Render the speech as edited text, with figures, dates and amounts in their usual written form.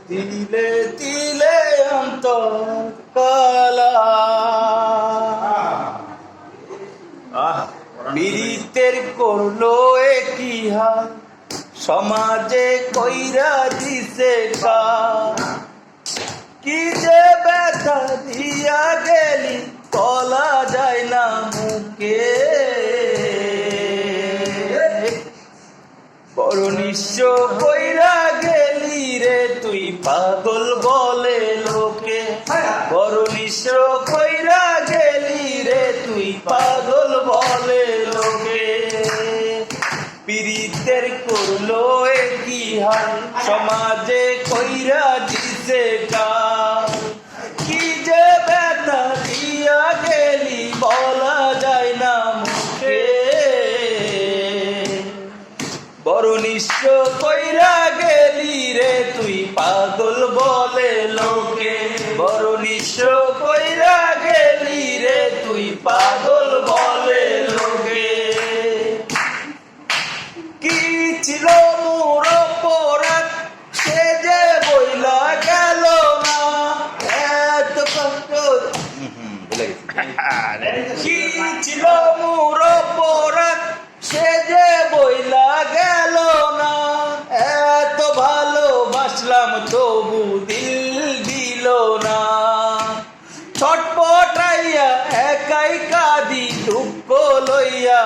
তিলে তিলে অন্তর কালা পীড়িতের করলো একই হাল সমাজে কইরা দিছে কি যে ব্যথা দিয়া গেলি বলা যায় না মুখে বড় নিঃস্ব কইরা গেলি রে তুই পাগল বলে লোকে বড় নিঃস্ব কইরা গেলি রে তুই পাগল বলে লোকে পীড়িতের করলো একই হাল সমাজে কইরা দিছে কি যে ব্যথা দিয়া গেলি বলা যায় না মুখে বড় নিঃস্ব কইরা গেলি রে তুই পাগল বলে লোকে বড় নিঃস্ব কইরা গেলি রে তুই পাগল বলে লোকে কি ছিল মোর অপরাধ সে যে বইলা গেল না এত কষ্ট কি ছিল মোর অপরাধ সে যে বইলা গেল না এত ভালোবাসলাম তবু দিল দিল না ছটপটাইয়া একাই কাঁদি দুঃখ লইয়া